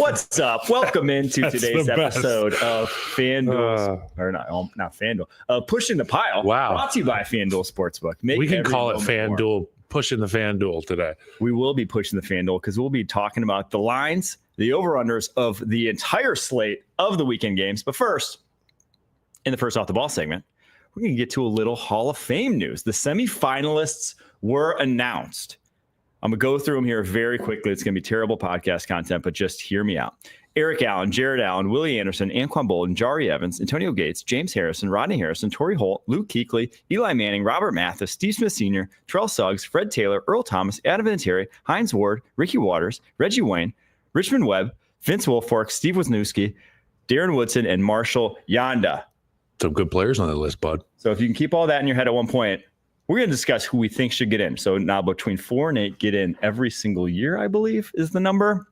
What's up? Welcome into today's episode of FanDuel, or not FanDuel, Pushing the Pile. Wow. Brought to you by FanDuel Sportsbook. We can call it FanDuel, pushing the FanDuel today. We will be pushing the FanDuel because we'll be talking about the lines, the over-unders of the entire slate of the weekend games. But first, in the first off the ball segment, we're going to get to a little Hall of Fame news. The semifinalists were announced. I'm going to go through them here very quickly. It's going to be terrible podcast content, but just hear me out. Eric Allen, Jared Allen, Willie Anderson, Anquan Bolden, Jari Evans, Antonio Gates, James Harrison, Rodney Harrison, Torrey Holt, Luke Kuechly, Eli Manning, Robert Mathis, Steve Smith Sr., Terrell Suggs, Fred Taylor, Earl Thomas, Adam Vinatieri, Hines Ward, Ricky Waters, Reggie Wayne, Richmond Webb, Vince Wilfork, Steve Wisniewski, Darren Woodson, and Marshall Yanda. Some good players on the list, bud. So if you can keep all that in your head at one point, we're going to discuss who we think should get in. So now between 4 and 8 get in every single year, I believe, is the number.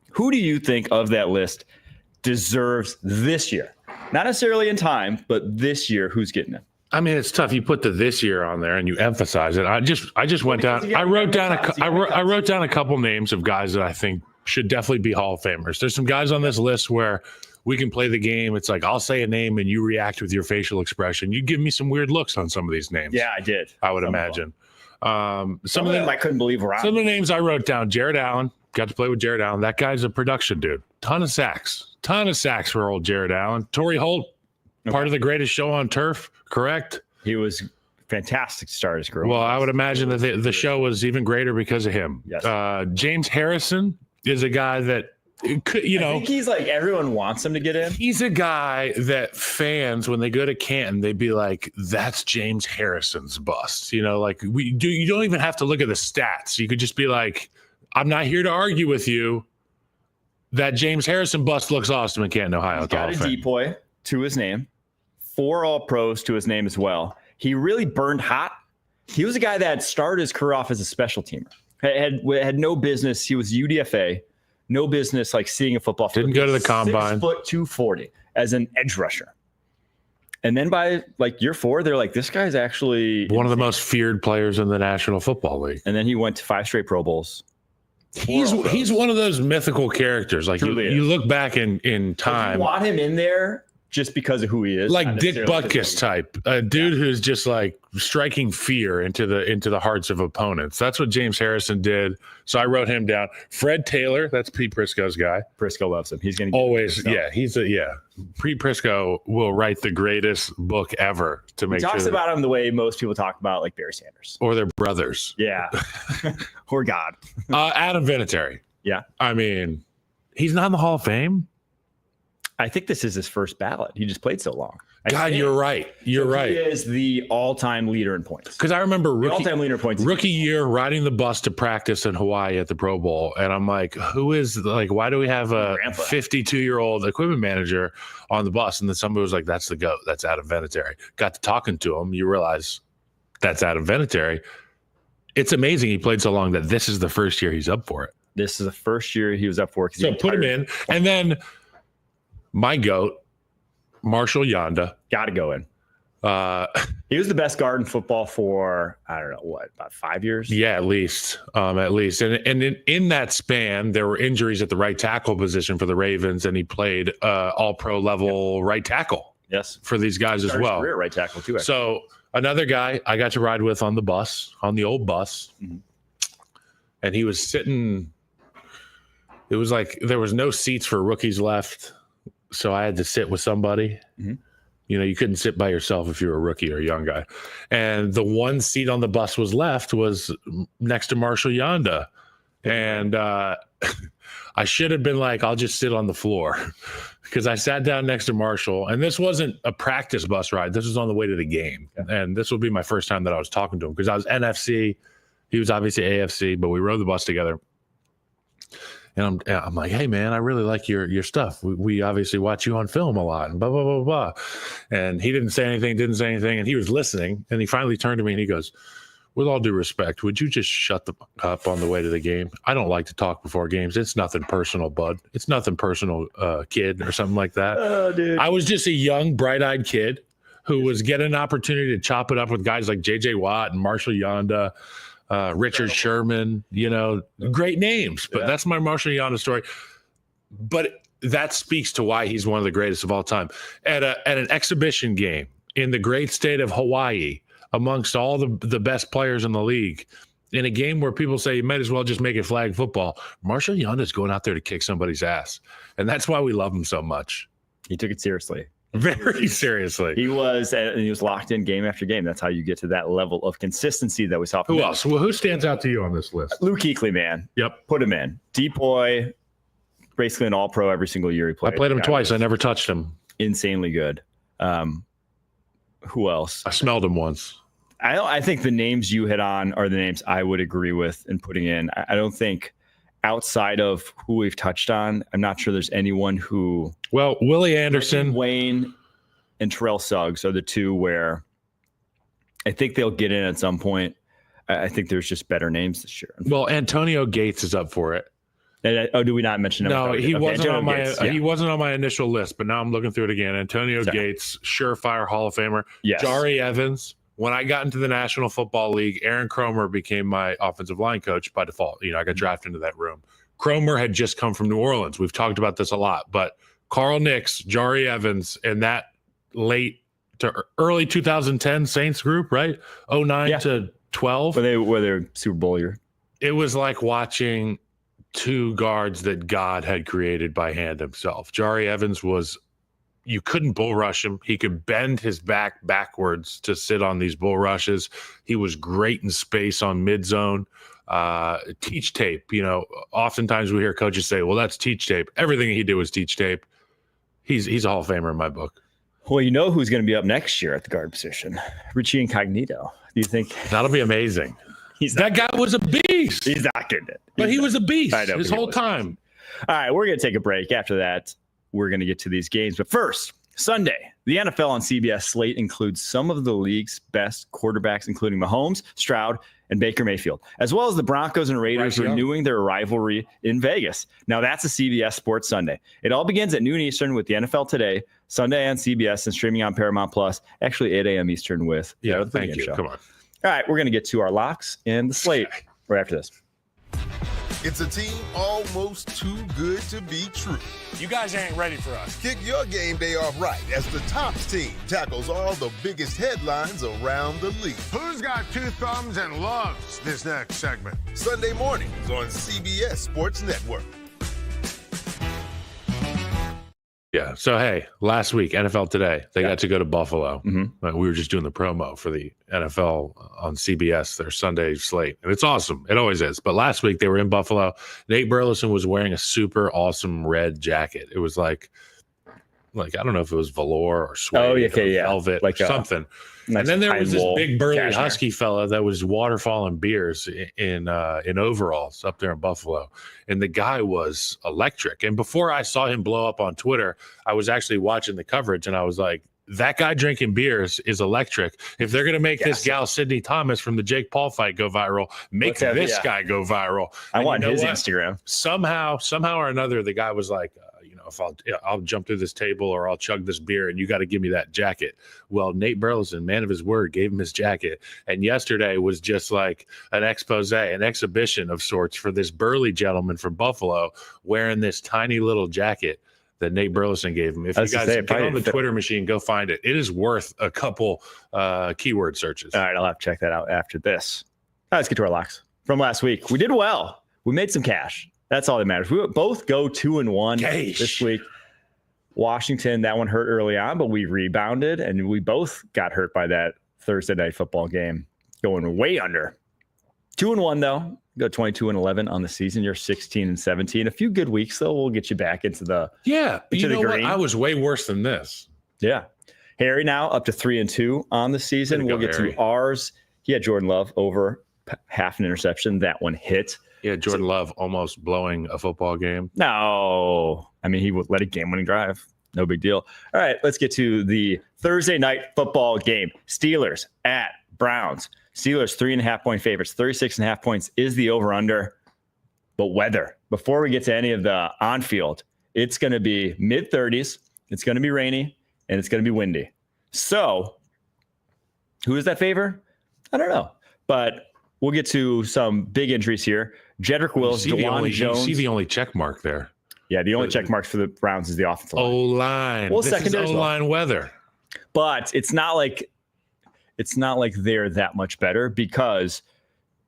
Who do you think of that list deserves this year? Not necessarily in time, but this year, who's getting it? I mean, it's tough. You put the this year on there and you emphasize it. I just went down. I wrote down a couple names of guys that I think should definitely be Hall of Famers. There's some guys on this list where we can play the game. It's like I'll say a name and you react with your facial expression. You give me some weird looks on some of these names. Yeah, I did. I would imagine. Some of them I couldn't believe were out. Some of the names I wrote down. Jared Allen. Got to play with Jared Allen. That guy's a production dude. Ton of sacks for old Jared Allen. Torrey Holt, part of the greatest show on turf, correct? He was fantastic to start his career. Well, I would imagine that the show was even greater because of him. Yes. James Harrison is a guy that could, I think he's like everyone wants him to get in. He's a guy that fans, when they go to Canton, they'd be like, "That's James Harrison's bust." You don't even have to look at the stats. You could just be like, I'm not here to argue with you. That James Harrison bust looks awesome in Canton, Ohio. He's got a DPOY to his name, 4 All-Pros to his name as well. He really burned hot. He was a guy that started his career off as a special teamer. Had no business. He was UDFA. No business like seeing a football field. Didn't go to the combine. 6', 240 as an edge rusher. And then by like year 4, they're like, this guy's actually one of the most feared players in the National Football League. And then he went to 5 straight Pro Bowls. He's one of those mythical characters. Like you look back in time. You want him in there just because of who he is. Like Dick Butkus type, a dude who's just like striking fear into the hearts of opponents. That's what James Harrison did. So I wrote him down. Fred Taylor, that's Pete Prisco's guy. Prisco loves him. He's going to always, Pete Prisco will write the greatest book ever to make sure. He talks about him the way most people talk about like Barry Sanders or their brothers. Yeah, or God. Adam Vinatieri. Yeah, I mean, he's not in the Hall of Fame. I think this is his first ballot. He just played so long. You're right. You're right. He is the all-time leader in points. Because I remember all-time leader in points. Rookie year, riding the bus to practice in Hawaii at the Pro Bowl, and I'm like, why do we have a 52-year-old equipment manager on the bus? And then somebody was like, that's the GOAT. That's Adam Vinatieri. Got to talking to him. You realize that's Adam Vinatieri. It's amazing he played so long that this is the first year he's up for it. This is the first year he was up for it. So put him in, and then my GOAT, Marshall Yanda. Got to go in. He was the best guard in football for, I don't know, about 5 years? Yeah, at least. And in that span, there were injuries at the right tackle position for the Ravens, and he played all-pro level right tackle. Yes. For these guys as well. Career right tackle too. Actually. So another guy I got to ride with on the old bus, and he was sitting. It was like there was no seats for rookies left. So I had to sit with somebody. Mm-hmm. You couldn't sit by yourself if you were a rookie or a young guy. And the one seat on the bus was next to Marshall Yanda. And I should have been like, I'll just sit on the floor. Because I sat down next to Marshall. And this wasn't a practice bus ride. This was on the way to the game. Yeah. And this would be my first time that I was talking to him. Because I was NFC. He was obviously AFC. But we rode the bus together. And I'm like, hey, man, I really like your stuff. We obviously watch you on film a lot and blah, blah, blah, blah. And he didn't say anything. And he was listening. And he finally turned to me and he goes, with all due respect, would you just shut the fuck up on the way to the game? I don't like to talk before games. It's nothing personal, bud. It's nothing personal, kid, or something like that. Oh, dude. I was just a young, bright-eyed kid who was getting an opportunity to chop it up with guys like J.J. Watt and Marshall Yanda. Richard Sherman, great names, but that's my Marshall Yanda story. but that speaks to why he's one of the greatest of all time. At an exhibition game in the great state of Hawaii, amongst all the best players in the league, in a game where people say you might as well just make it flag football, Marshall Yonda's going out there to kick somebody's ass. And that's why we love him so much. He took it seriously. Very seriously. He was locked in game after game. That's how you get to that level of consistency that we saw from Who him. else? Well, who stands out to you on this list? Luke Kuechly, man. Yep. Put him in. Deep boy, basically an all-pro every single year he played. I played him twice. I never touched him. Insanely good. Who else? I smelled him once. I think the names you hit on are the names I would agree with and putting in. I don't think outside of who we've touched on, I'm not sure there's anyone who. Well, Willie Anderson, Wayne, and Terrell Suggs are the two where I think they'll get in at some point. I think there's just better names this year. Well, Antonio Gates is up for it. And, do we not mention him? No, he wasn't Antonio on my Gates, yeah. he wasn't on my initial list, but now I'm looking through it again. Antonio Gates, surefire Hall of Famer. Yes. Jari Evans. When I got into the National Football League, Aaron Cromer became my offensive line coach by default. I got drafted into that room. Cromer had just come from New Orleans. We've talked about this a lot, but Carl Nix, Jari Evans, and that late to early 2010 Saints group, right? 09 to 12. Were they Super Bowl year? It was like watching two guards that God had created by hand himself. Jari Evans you couldn't bull rush him. He could bend his back backwards to sit on these bull rushes. He was great in space on mid zone. Teach tape. Oftentimes we hear coaches say, well, that's teach tape. Everything he did was teach tape. He's a Hall of Famer in my book. Well, who's going to be up next year at the guard position? Richie Incognito. Do you think that'll be amazing? That guy was a beast. He's not good at it. But he was a beast I know, his whole time. All right, we're going to take a break. After that, we're going to get to these games. But first, Sunday, the NFL on CBS slate includes some of the league's best quarterbacks, including Mahomes, Stroud, and Baker Mayfield, as well as the Broncos and Raiders renewing their rivalry in Vegas. Now, that's a CBS Sports Sunday. It all begins at noon Eastern with the NFL Today, Sunday on CBS, and streaming on Paramount Plus, actually 8 a.m. Eastern with the thank you. Show. Come on. All right, we're going to get to our locks and the slate right after this. It's a team almost too good to be true. You guys ain't ready for us. Kick your game day off right as the Tops team tackles all the biggest headlines around the league. Who's got two thumbs and loves this next segment? Sunday mornings on CBS Sports Network. Yeah. So, hey, last week, NFL Today, they got to go to Buffalo. Mm-hmm. We were just doing the promo for the NFL on CBS, their Sunday slate. And it's awesome. It always is. But last week, they were in Buffalo. Nate Burleson was wearing a super awesome red jacket. It was like I don't know if it was velour or suede or velvet or something. Nice. And then there was this big burly husky fella that was waterfalling beers in overalls up there in Buffalo. And the guy was electric. And before I saw him blow up on Twitter, I was actually watching the coverage and I was like, that guy drinking beers is electric. If they're going to make this gal Sydney Thomas from the Jake Paul fight go viral, make this guy go viral. I want his Instagram. Somehow or another, the guy was like, if I'll jump through this table or I'll chug this beer and you got to give me that jacket. Well, Nate Burleson, man of his word, gave him his jacket. And yesterday was just like an expose, an exhibition of sorts for this burly gentleman from Buffalo wearing this tiny little jacket that Nate Burleson gave him. If you guys get on the Twitter machine, go find it. It is worth a couple keyword searches. All right, I'll have to check that out after this. All right, let's get to our locks from last week. We did well. We made some cash. That's all that matters. We both go 2-1 this week. Washington, that one hurt early on, but we rebounded, and we both got hurt by that Thursday night football game, going way under. 2-1 though. Go 22-11 on the season. You're 16-17. A few good weeks though. We'll get you back into the green. I was way worse than this. Yeah. Harry now up to 3-2 on the season. We'll get to ours. He had Jordan Love over half an interception. That one hit. Yeah, Jordan Love almost blowing a football game. No. I mean, he would let a game-winning drive. No big deal. All right, let's get to the Thursday night football game. Steelers at Browns. Steelers 3.5-point favorites. 36.5 points is the over-under. But weather. Before we get to any of the on-field, it's going to be mid-30s. It's going to be rainy, and it's going to be windy. So, who is that favor? I don't know. But we'll get to some big injuries here. Jedrick Wills, DeJuan Jones. You see the only check mark there. Yeah, the only check marks for the Browns is the offensive line. O-line. Well, this secondary is O-line weather. But it's not like they're that much better because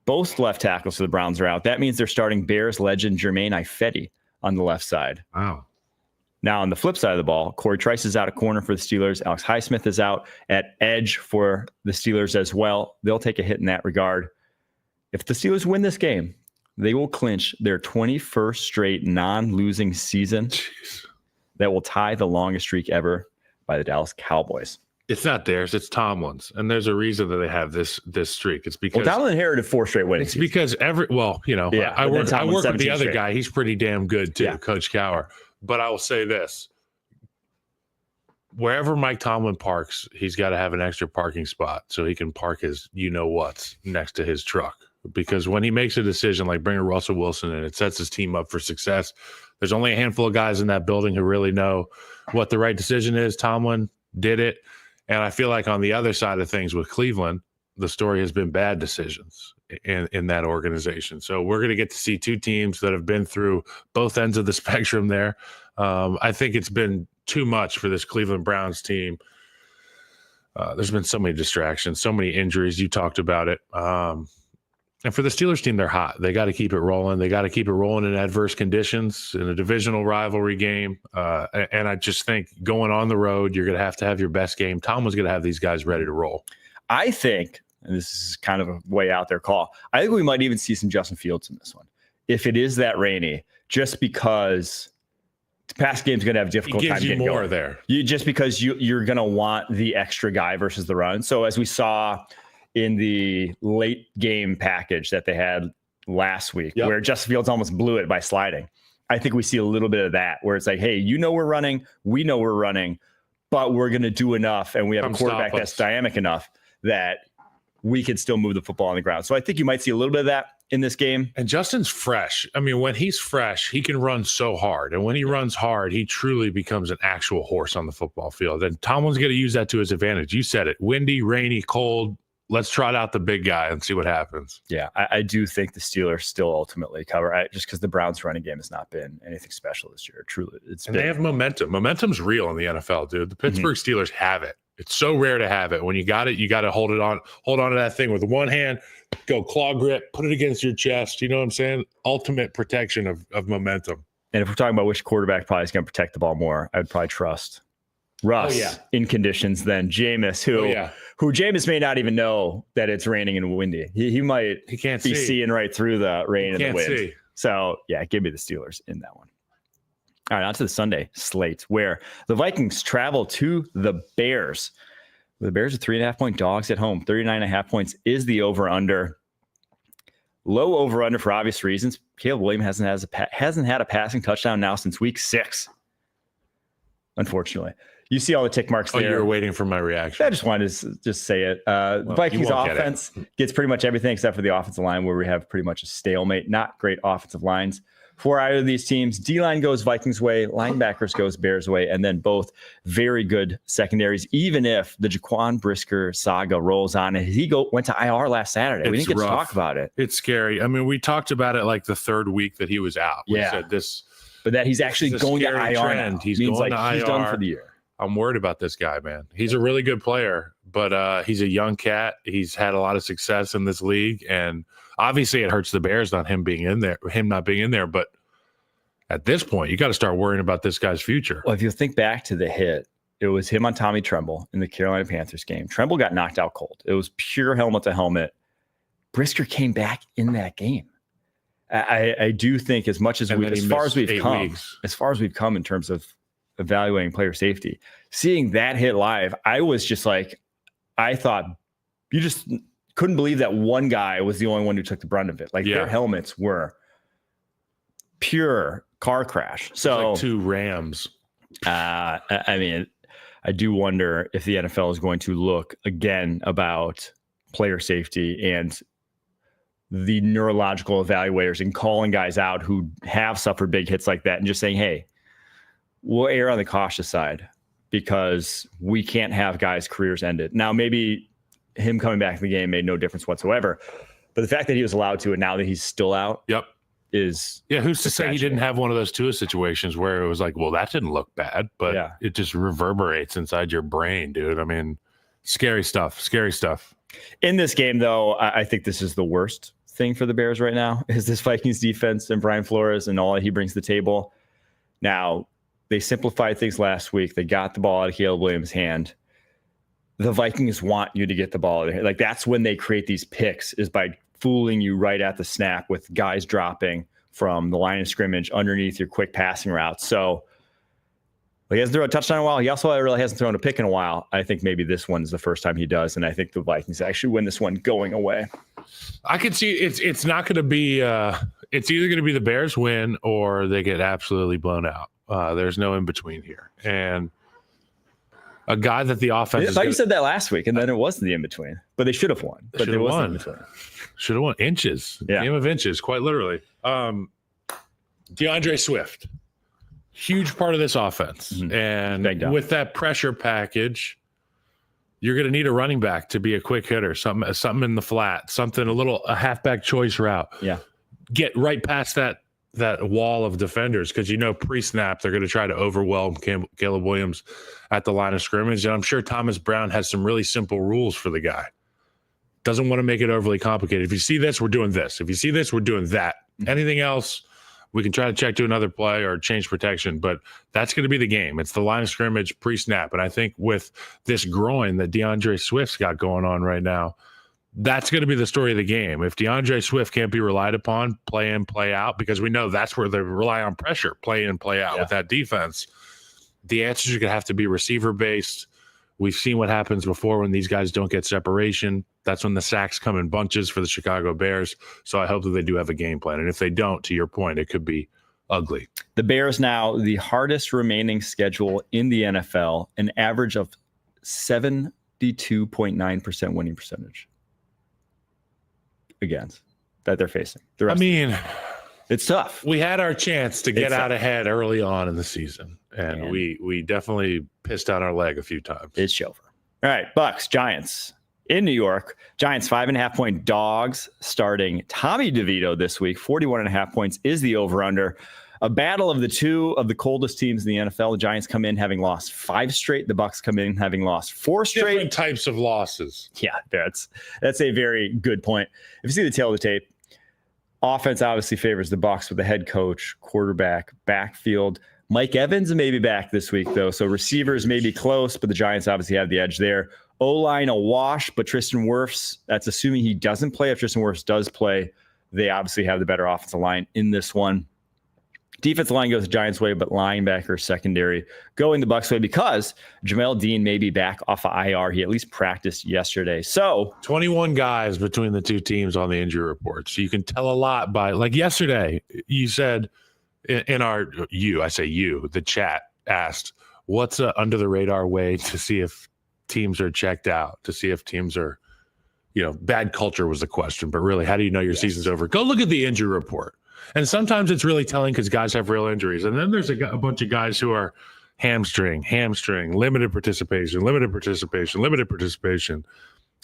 both left tackles for the Browns are out. That means they're starting Bears legend Jermaine Ifedi on the left side. Wow. Now, on the flip side of the ball, Corey Trice is out at corner for the Steelers. Alex Highsmith is out at edge for the Steelers as well. They'll take a hit in that regard. If the Steelers win this game, they will clinch their 21st straight non-losing season. Jeez. That will tie the longest streak ever by the Dallas Cowboys. It's not theirs. It's Tomlin's. And there's a reason that they have this streak. It's because Tomlin inherited 4 straight wins. It's because I work with the other guy. He's pretty damn good too, Coach Cowher. But I will say this. Wherever Mike Tomlin parks, he's got to have an extra parking spot so he can park his you-know-what's next to his truck. Because when he makes a decision like bringing Russell Wilson in, it sets his team up for success. There's only a handful of guys in that building who really know what the right decision is. Tomlin did it. And I feel like on the other side of things with Cleveland, the story has been bad decisions in that organization. So we're going to get to see 2 teams that have been through both ends of the spectrum there. I think it's been too much for this Cleveland Browns team. There's been so many distractions, so many injuries. You talked about it. And for the Steelers team, they're hot. They got to keep it rolling. They got to keep it rolling in adverse conditions in a divisional rivalry game. And I just think going on the road, you're going to have your best game. Tomlin's going to have these guys ready to roll. I think, and this is kind of a way out there call, I think we might even see some Justin Fields in this one. If it is that rainy, just because the pass game's going to have difficult time getting more going. There. Just because you're going to want the extra guy versus the run. So as we saw in the late game package that they had last week, where Justin Fields almost blew it by sliding, I think we see a little bit of that where it's like, hey, we're running, we know we're running, but we're going to do enough. And we have a quarterback that's dynamic enough that we can still move the football on the ground. So I think you might see a little bit of that in this game. And Justin's fresh. I mean, when he's fresh, he can run so hard. And when he runs hard, he truly becomes an actual horse on the football field. And Tomlin's going to use that to his advantage. You said it. Windy, rainy, cold. Let's trot out the big guy and see what happens. Yeah, I do think the Steelers still ultimately cover, just because the Browns' running game has not been anything special this year. Truly, they have momentum. Momentum's real in the NFL, dude. The Pittsburgh Steelers have it. It's so rare to have it. When you got it, you got to hold on to that thing with one hand, go claw grip, put it against your chest. You know what I'm saying? Ultimate protection of momentum. And if we're talking about which quarterback probably is going to protect the ball more, I would probably trust Russ in conditions than Jameis, who Jameis may not even know that it's raining and windy. He can't be seeing right through the rain and the wind. See. So yeah, give me the Steelers in that one. All right, on to the Sunday slate, where the Vikings travel to the Bears. The Bears are 3.5-point dogs at home. 39.5 points is the over-under. Low over-under for obvious reasons. Caleb Williams hasn't had a passing touchdown now since week 6. Unfortunately. You see all the tick marks there. You were waiting for my reaction. I just wanted to just say it. Vikings offense gets pretty much everything except for the offensive line, where we have pretty much a stalemate. Not great offensive lines for either of these teams. D-line goes Vikings way, linebackers goes Bears way, and then both very good secondaries, even if the Jaquan Brisker saga rolls on. He went to IR last Saturday. We didn't get to talk about it. It's scary. I mean, we talked about it like the 3rd week that he was out. We said this. But that he's actually going to IR now. He's going to IR. He's done for the year. I'm worried about this guy, man. He's a really good player, but he's a young cat. He's had a lot of success in this league, and obviously it hurts the Bears not him not being in there. But at this point, you got to start worrying about this guy's future. Well, if you think back to the hit, it was him on Tommy Tremble in the Carolina Panthers game. Tremble got knocked out cold. It was pure helmet to helmet. Brisker came back in that game. I do think as far as we've come in terms of evaluating player safety, seeing that hit live, I was just like, I thought you just couldn't believe that one guy was the only one who took the brunt of it. Like their helmets were pure car crash. So like 2 Rams. I mean, I do wonder if the NFL is going to look again about player safety and the neurological evaluators and calling guys out who have suffered big hits like that and just saying, hey, we'll err on the cautious side because we can't have guys' careers ended. Now, maybe him coming back in the game made no difference whatsoever, but the fact that he was allowed to, and now that he's still out, is who's to say he didn't have one of those Tua situations where it was like, well, that didn't look bad, but it just reverberates inside your brain, dude. I mean, scary stuff. In this game, though, I think this is the worst thing for the Bears right now is this Vikings defense and Brian Flores and all he brings to the table. Now, they simplified things last week. They got the ball out of Caleb Williams' hand. The Vikings want you to get the ball out of here. Like, that's when they create these picks, is by fooling you right at the snap with guys dropping from the line of scrimmage underneath your quick passing routes. So he hasn't thrown a touchdown in a while. He also really hasn't thrown a pick in a while. I think maybe this one's the first time he does, and I think the Vikings actually win this one going away. I could see it's not going to be it's either going to be the Bears win or they get absolutely blown out. There's no in between here. And a guy that the offense I thought you said that last week, and then it wasn't the in between. But they should have won. But there wasn't in between. Should have won inches. Yeah. Game of inches, quite literally. DeAndre Swift. Huge part of this offense. Mm-hmm. And with that pressure package, you're going to need a running back to be a quick hitter, something in the flat, a halfback choice route. Yeah. Get right past that wall of defenders, because pre-snap they're going to try to overwhelm Caleb Williams at the line of scrimmage. And I'm sure Thomas Brown has some really simple rules for the guy. Doesn't want to make it overly complicated. If you see this, we're doing this. If you see this, we're doing that. Mm-hmm. Anything else, we can try to check to another play or change protection, but that's going to be the game. It's the line of scrimmage pre-snap. And I think with this groin that DeAndre Swift's got going on right now, that's going to be the story of the game. If DeAndre Swift can't be relied upon, play in, play out, because we know that's where they rely on pressure, play in, play out with that defense, the answers are going to have to be receiver-based. We've seen what happens before when these guys don't get separation. That's when the sacks come in bunches for the Chicago Bears. So I hope that they do have a game plan. And if they don't, to your point, it could be ugly. The Bears now the hardest remaining schedule in the NFL, an average of 72.9% winning percentage against that they're facing. It's tough. We had our chance to get out ahead early on in the season, and we definitely pissed out our leg a few times. It's over. All right, Bucs, Giants in New York. Giants 5.5-point dogs starting Tommy DeVito this week. 41.5 points is the over-under. A battle of the two of the coldest teams in the NFL. The Giants come in having lost 5 straight. The Bucs come in having lost 4 straight. Different types of losses. Yeah, that's a very good point. If you see the tail of the tape, offense obviously favors the Bucs with the head coach, quarterback, backfield. Mike Evans may be back this week, though, so receivers may be close, but the Giants obviously have the edge there. O-line a wash, but Tristan Wirfs, that's assuming he doesn't play. If Tristan Wirfs does play, they obviously have the better offensive line in this one. Defensive line goes the Giants' way, but linebacker secondary going the Bucs' way because Jamel Dean may be back off of IR. He at least practiced yesterday. So 21 guys between the two teams on the injury report. So you can tell a lot by, like yesterday, you said the chat asked, what's a under the radar way to see if teams are checked out, to see if teams are, bad culture was the question, but really, how do you know your season's over? Go look at the injury report. And sometimes it's really telling because guys have real injuries. And then there's a bunch of guys who are hamstring, limited participation,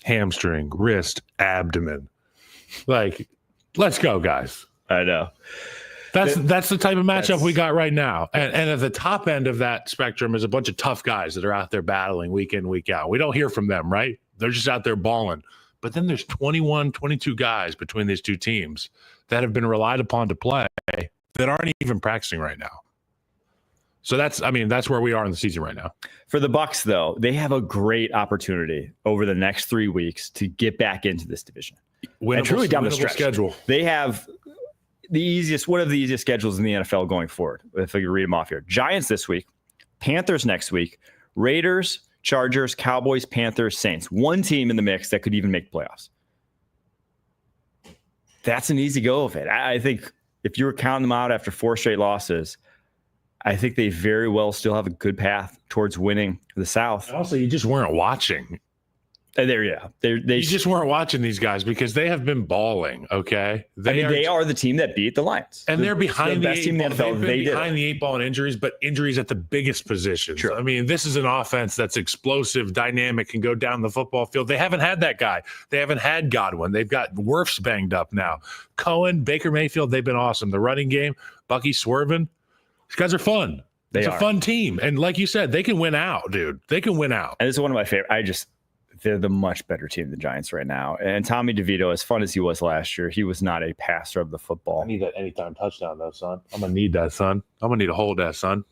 hamstring, wrist, abdomen. Like, let's go, guys. I know. That's the type of matchup we got right now. And at the top end of that spectrum is a bunch of tough guys that are out there battling week in, week out. We don't hear from them, right? They're just out there balling. But then there's 21, 22 guys between these two teams that have been relied upon to play that aren't even practicing right now. So that's where we are in the season right now. For the Bucs, though, they have a great opportunity over the next 3 weeks to get back into this division. And truly down the stretch. Schedule. They have one of the easiest schedules in the NFL going forward. If I could read them off here. Giants this week, Panthers next week, Raiders, Chargers, Cowboys, Panthers, Saints. One team in the mix that could even make playoffs. That's an easy go of it. I think if you were counting them out after 4 straight losses, I think they very well still have a good path towards winning the South. Also, you just weren't watching. You just weren't watching these guys because they have been balling. Okay, they are the team that beat the Lions, and they're behind the best team in the NFL. They've been behind the 8 ball in injuries, but injuries at the biggest positions. Sure. I mean, this is an offense that's explosive, dynamic, can go down the football field. They haven't had that guy. They haven't had Godwin. They've got Wirfs banged up now. Cohen, Baker Mayfield, they've been awesome. The running game, Bucky swerving. These guys are fun. It's a fun team, and like you said, they can win out, dude. They can win out. And this is one of my favorite. They're the much better team than the Giants right now. And Tommy DeVito, as fun as he was last year, he was not a passer of the football. I need that anytime touchdown, though, son. I'm going to need that, son. I'm going to need to hold that, son.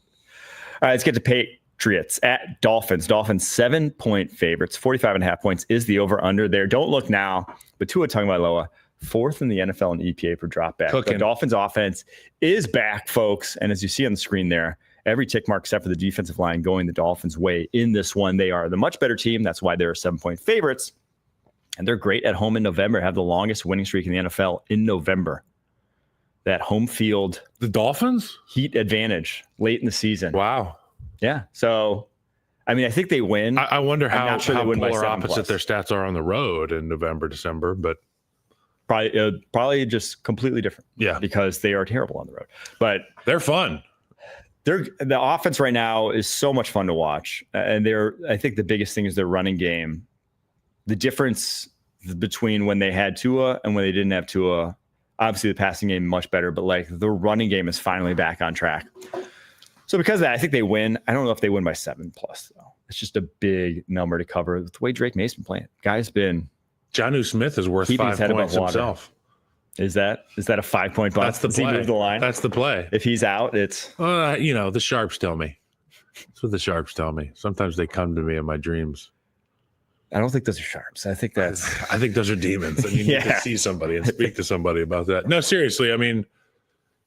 All right, let's get to Patriots at Dolphins. Dolphins 7-point favorites. 45.5 points is the over-under there. Don't look now, but Tua Tagovailoa, 4th in the NFL in EPA per dropback. The Dolphins offense is back, folks. And as you see on the screen there, every tick mark except for the defensive line going the Dolphins' way in this one. They are the much better team. That's why they're 7-point favorites. And they're great at home in November, have the longest winning streak in the NFL in November. That home field. The Dolphins? Heat advantage late in the season. Wow. Yeah. So, I mean, I think they win. I wonder how polar plus. opposite their stats are on the road in November, December, but probably just completely different. Yeah. Because they are terrible on the road. But they're fun. The offense right now is so much fun to watch. And I think the biggest thing is their running game. The difference between when they had Tua and when they didn't have Tua, obviously the passing game much better, but like the running game is finally back on track. So because of that, I think they win. I don't know if they win by 7+ though. It's just a big number to cover. The way Drake May's been playing, guy's been. Jonnu Smith is worth 5 points himself. Is that a 5-point bust? That's the play. Does he move the line? That's the play. If he's out, it's the sharps tell me. That's what the sharps tell me. Sometimes they come to me in my dreams. I don't think those are sharps. I think those are demons. I mean, you can see somebody and speak to somebody about that. No, seriously. I mean,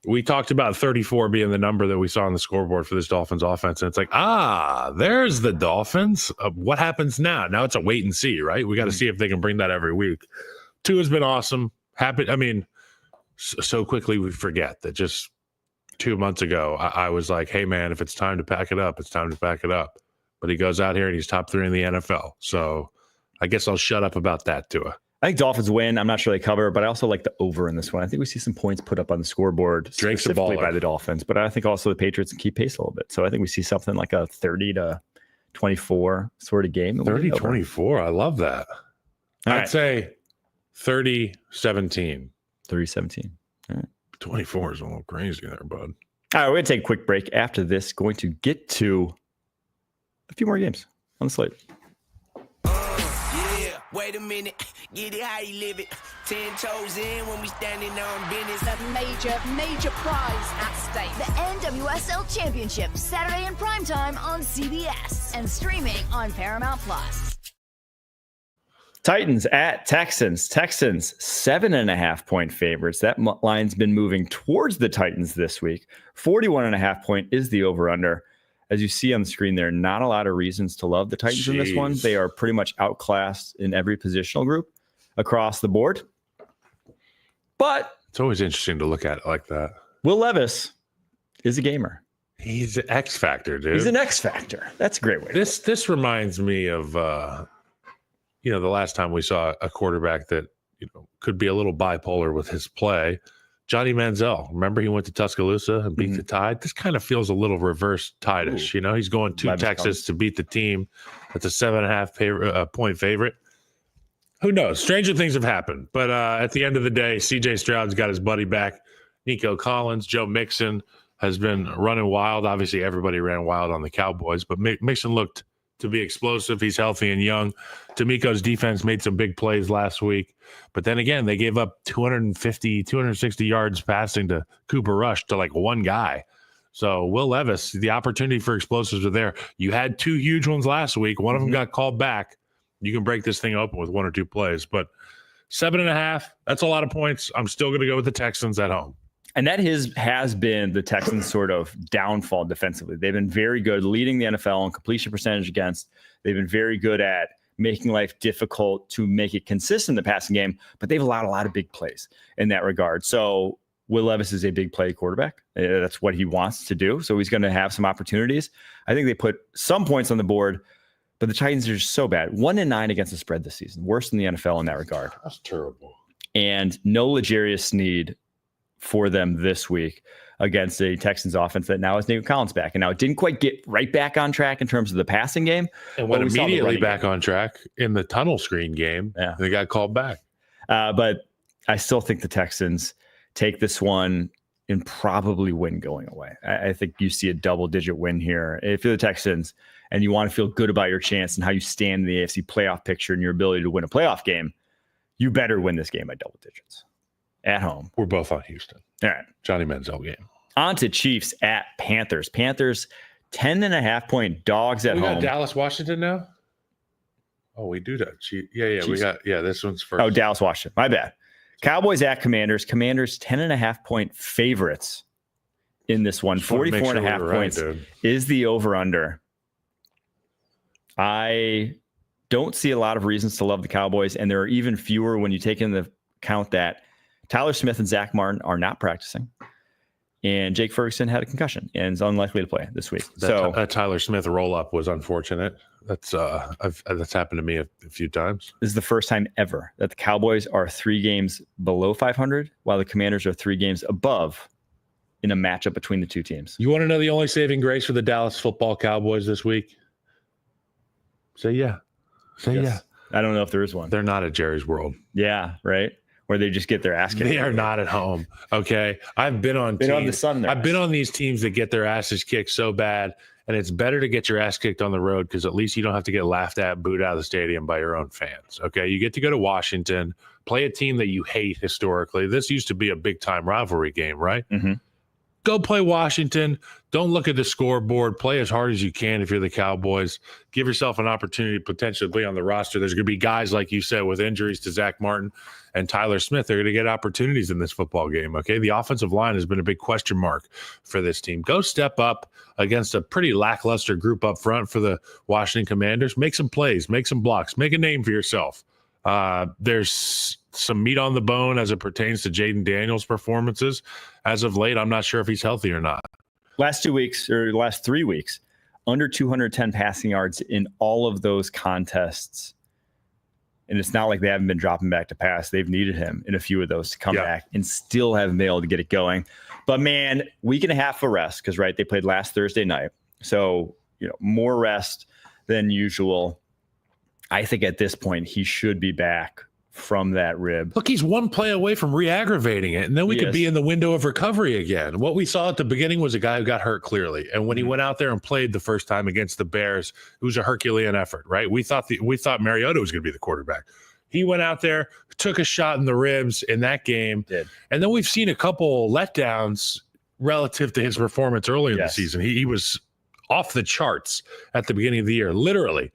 we talked about 34 being the number that we saw on the scoreboard for this Dolphins offense, and it's like, there's the Dolphins. What happens now? Now it's a wait and see, right? We got to see if they can bring that every week. Tua's been awesome. I mean, so quickly we forget that just 2 months ago, I was like, hey, man, if it's time to pack it up, it's time to pack it up. But he goes out here and he's top 3 in the NFL. So I guess I'll shut up about that, Tua. I think Dolphins win. I'm not sure they cover, but I also like the over in this one. I think we see some points put up on the scoreboard specifically by the Dolphins, but I think also the Patriots can keep pace a little bit. So I think we see something like a 30-24 sort of game. 30-24. I love that. I'd say 30-17. 30-17. All right. 24 is a little crazy there, bud. All right, we're going to take a quick break. After this, going to get to a few more games on the slate. Wait a minute, get it how you live it. 10 toes in when we standing on business. A major prize at stake. The NWSL Championship, Saturday in primetime on CBS and streaming on Paramount Plus. Titans at Texans. Texans 7.5-point favorites. That line's been moving towards the Titans this week. 41.5 point is the over-under. As you see on the screen there, not a lot of reasons to love the Titans in this one. They are pretty much outclassed in every positional group across the board. But it's always interesting to look at it like that. Will Levis is a gamer. He's an X factor, dude. He's an X factor. That's a great way. This reminds me of the last time we saw a quarterback that could be a little bipolar with his play. Johnny Manziel. Remember he went to Tuscaloosa and beat the Tide? This kind of feels a little reverse Tide-ish. He's going to Texas to beat the team. That's a 7.5 point favorite. Who knows? Stranger things have happened. But at the end of the day, CJ Stroud's got his buddy back. Nico Collins, Joe Mixon has been running wild. Obviously, everybody ran wild on the Cowboys, but Mixon looked to be explosive. He's healthy and young. D'Amico's defense made some big plays last week. But then again, they gave up 260 yards passing to Cooper Rush to like one guy. So Will Levis, the opportunity for explosives are there. You had 2 huge ones last week. One of them got called back. You can break this thing open with 1 or 2 plays. But 7.5, that's a lot of points. I'm still going to go with the Texans at home. And that has been the Texans' sort of downfall defensively. They've been very good leading the NFL in completion percentage against. They've been very good at making life difficult to make it consistent in the passing game, but they've allowed a lot of big plays in that regard. So Will Levis is a big play quarterback. That's what he wants to do. So he's going to have some opportunities. I think they put some points on the board, But the Titans are just so bad. 1-9 against the spread this season. Worse than the NFL in that regard. That's terrible. And no L'Jarius Sneed for them this week against a Texans offense that now has Nico Collins back. And now it didn't quite get right back on track in terms of the passing game. And went immediately back on track in the tunnel screen game. Yeah. They got called back. But I still think the Texans take this one and probably win going away. I think you see a double-digit win here. If you're the Texans and you want to feel good about your chance and how you stand in the AFC playoff picture and your ability to win a playoff game, you better win this game by double digits at home. We're both on Houston. All right. Johnny Manziel game. On to Chiefs at Panthers. Panthers 10.5-point dogs at home. We got Dallas, Washington now? Oh, we do that. Yeah. We got, this one's first. Oh, Dallas, Washington. My bad. Cowboys at Commanders. Commanders 10.5-point favorites in this one. 44.5 points is the over-under. I don't see a lot of reasons to love the Cowboys, and there are even fewer when you take into account that Tyler Smith and Zach Martin are not practicing, and Jake Ferguson had a concussion and is unlikely to play this week. That Tyler Smith roll-up was unfortunate. That's happened to me a few times. This is the first time ever that the Cowboys are 3 games below 500, while the Commanders are 3 games above in a matchup between the two teams. You want to know the only saving grace for the Dallas football Cowboys this week? Say yeah. Yeah. I don't know if there is one. They're not at Jerry's World. Yeah, right? Where they just get their ass kicked. They are not at home. Okay. I've been on teams. The sun there. I've been on these teams that get their asses kicked so bad, and it's better to get your ass kicked on the road because at least you don't have to get laughed at, booed out of the stadium by your own fans. Okay. You get to go to Washington, play a team that you hate historically. This used to be a big time rivalry game, right? Mm-hmm. Go play Washington. Don't look at the scoreboard. Play as hard as you can if you're the Cowboys. Give yourself an opportunity to potentially be on the roster. There's going to be guys, like you said, with injuries to Zach Martin and Tyler Smith. They're going to get opportunities in this football game, okay? The offensive line has been a big question mark for this team. Go step up against a pretty lackluster group up front for the Washington Commanders. Make some plays. Make some blocks. Make a name for yourself. There's some meat on the bone as it pertains to Jaden Daniels' performances. As of late, I'm not sure if he's healthy or not. Last 3 weeks, under 210 passing yards in all of those contests. And it's not like they haven't been dropping back to pass. They've needed him in a few of those to come back and still haven't been able to get it going. But man, week and a half of rest because, right, they played last Thursday night. So, more rest than usual. I think at this point he should be back from that rib. Look, he's one play away from re-aggravating it, and then we could be in the window of recovery again. What we saw at the beginning was a guy who got hurt clearly, and when he went out there and played the first time against the Bears, it was a Herculean effort, right? We thought Mariota was going to be the quarterback. He went out there, took a shot in the ribs in that game, and then we've seen a couple letdowns relative to his performance earlier in the season. He was off the charts at the beginning of the year, literally.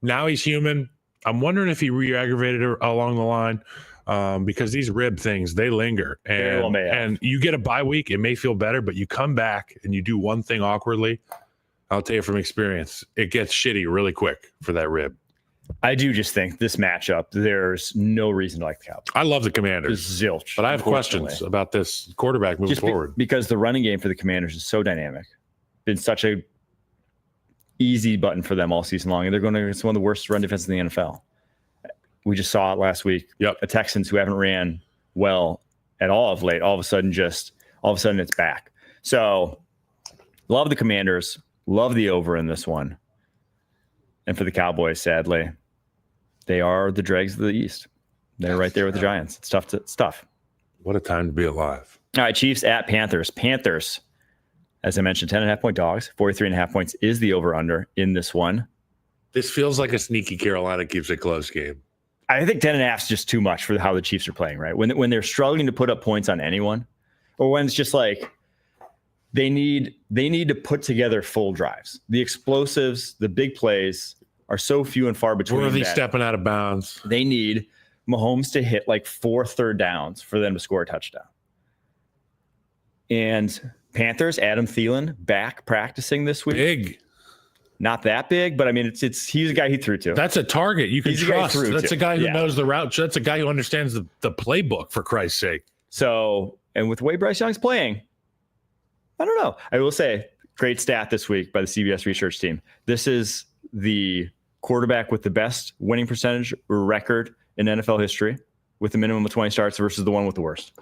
Now he's human. I'm wondering if he re-aggravated it along the line because these rib things, they linger. And you get a bye week, it may feel better, but you come back and you do one thing awkwardly, I'll tell you from experience, it gets shitty really quick for that rib. I do just think this matchup, there's no reason to like the Cowboys. I love the Commanders. Zilch. But I have questions about this quarterback moving forward. Because the running game for the Commanders is so dynamic. Been such a easy button for them all season long, and they're going to. It's one of the worst run defenses in the NFL. We just saw it last week. The Texans, who haven't ran well at all of late, all of a sudden it's back. So, love the Commanders, love the over in this one, and for the Cowboys, sadly, they are the dregs of the East. They're right there with the Giants. It's tough. What a time to be alive! All right, Chiefs at Panthers. Panthers. As I mentioned, 10.5-point dogs, 43.5 points is the over-under in this one. This feels like a sneaky Carolina keeps it close game. I think 10.5 is just too much for how the Chiefs are playing, right? When they're struggling to put up points on anyone, or when it's just like they need to put together full drives. The explosives, the big plays are so few and far between. Worthy stepping out of bounds. They need Mahomes to hit like 4 third downs for them to score a touchdown. And Panthers, Adam Thielen back practicing this week. Big. Not that big, but I mean, he's a guy he threw to. That's a target you can trust. That's a guy who Yeah. knows the route. That's a guy who understands the playbook, for Christ's sake. So, and with the way Bryce Young's playing, I don't know. I will say, great stat this week by the CBS research team. This is the quarterback with the best winning percentage record in NFL history with a minimum of 20 starts versus the one with the worst.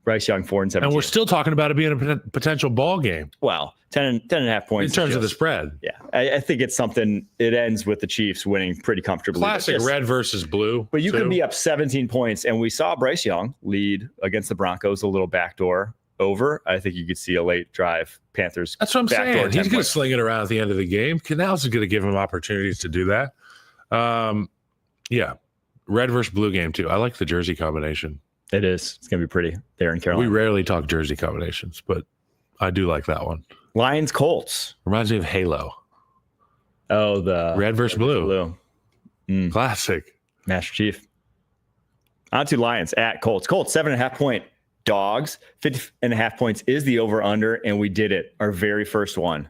Bryce Young, 4-17. And we're still talking about it being a potential ball game. Well, 10.5 points. In terms of the spread. Yeah. I think it's something, it ends with the Chiefs winning pretty comfortably. Classic red versus blue. But you could be up 17 points. And we saw Bryce Young lead against the Broncos, a little backdoor over. I think you could see a late drive Panthers. That's what I'm saying. He's going to sling it around at the end of the game. Canals is going to give him opportunities to do that. Yeah. Red versus blue game, too. I like the jersey combination. It is. It's going to be pretty there in Carolina. We rarely talk jersey combinations, but I do like that one. Lions Colts. Reminds me of Halo. Oh, the red versus blue. Classic. Master Chief. On to Lions at Colts. Colts, 7.5 point dogs. 50.5 points is the over-under, and we did it. Our very first one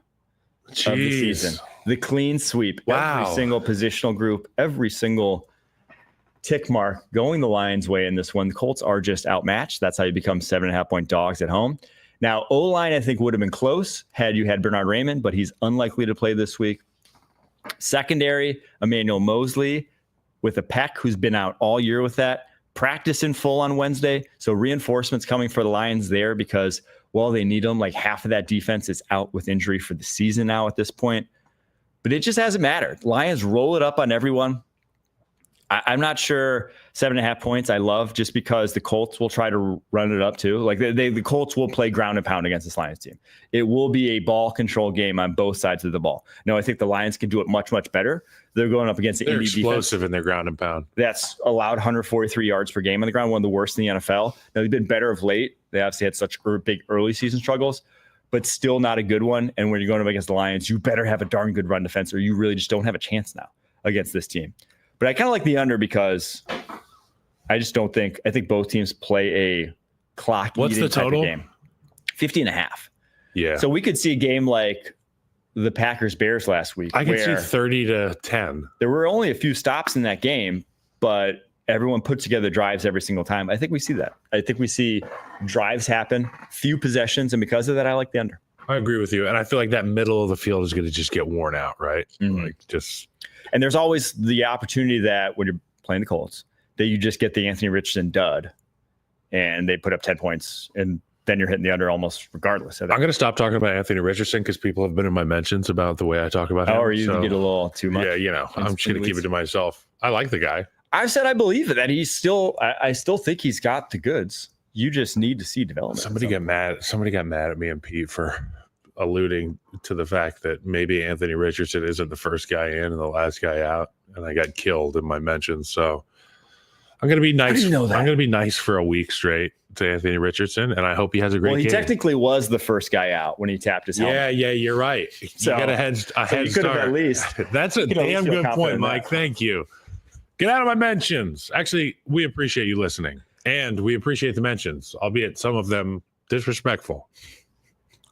of the season. The clean sweep. Wow. Every single positional group, every single tick mark going the Lions' way in this one. The Colts are just outmatched. That's how you become 7.5 point dogs at home. Now, O-line, I think, would have been close had you had Bernard Raymond, but he's unlikely to play this week. Secondary, Emmanuel Mosley with a pec, who's been out all year with that. Practice in full on Wednesday. So reinforcements coming for the Lions there because, well, they need them. Like half of that defense is out with injury for the season now at this point. But it just hasn't mattered. Lions roll it up on everyone. I'm not sure 7.5 points I love just because the Colts will try to run it up too. Like the Colts will play ground and pound against this Lions team. It will be a ball control game on both sides of the ball. No, I think the Lions can do it much, much better. They're going up against the They're Indy explosive defense. In their ground and pound. That's allowed 143 yards per game on the ground, one of the worst in the NFL. Now, they've been better of late. They obviously had such big early season struggles, but still not a good one. And when you're going up against the Lions, you better have a darn good run defense or you really just don't have a chance now against this team. But I kind of like the under because I just don't think – I think both teams play a clock-eating type of game. 50.5. Yeah. So we could see a game like the Packers Bears last week. I could see 30-10. There were only a few stops in that game, but everyone put together drives every single time. I think we see that. I think we see drives happen, few possessions, and because of that, I like the under. I agree with you. And I feel like that middle of the field is going to just get worn out, right? Mm-hmm. Like just... And there's always the opportunity that when you're playing the Colts, that you just get the Anthony Richardson dud and they put up 10 points and then you're hitting the under almost regardless. I'm going to stop talking about Anthony Richardson because people have been in my mentions about the way I talk about him. Or you get a little too much. Yeah, I'm just going to keep it to myself. I like the guy. I've said I believe that he's still, I still think he's got the goods. You just need to see development. Somebody got mad at me and Pete for alluding to the fact that maybe Anthony Richardson isn't the first guy in and the last guy out, and I got killed in my mentions. So I'm going to be nice. I'm going to be nice for a week straight to Anthony Richardson, and I hope he has a great game. Well, he technically was the first guy out when he tapped his helmet. Yeah, you're right. So, you got a head start. At least. That's a damn good point, Mike. Thank you. Get out of my mentions. Actually, we appreciate you listening, and we appreciate the mentions, albeit some of them disrespectful.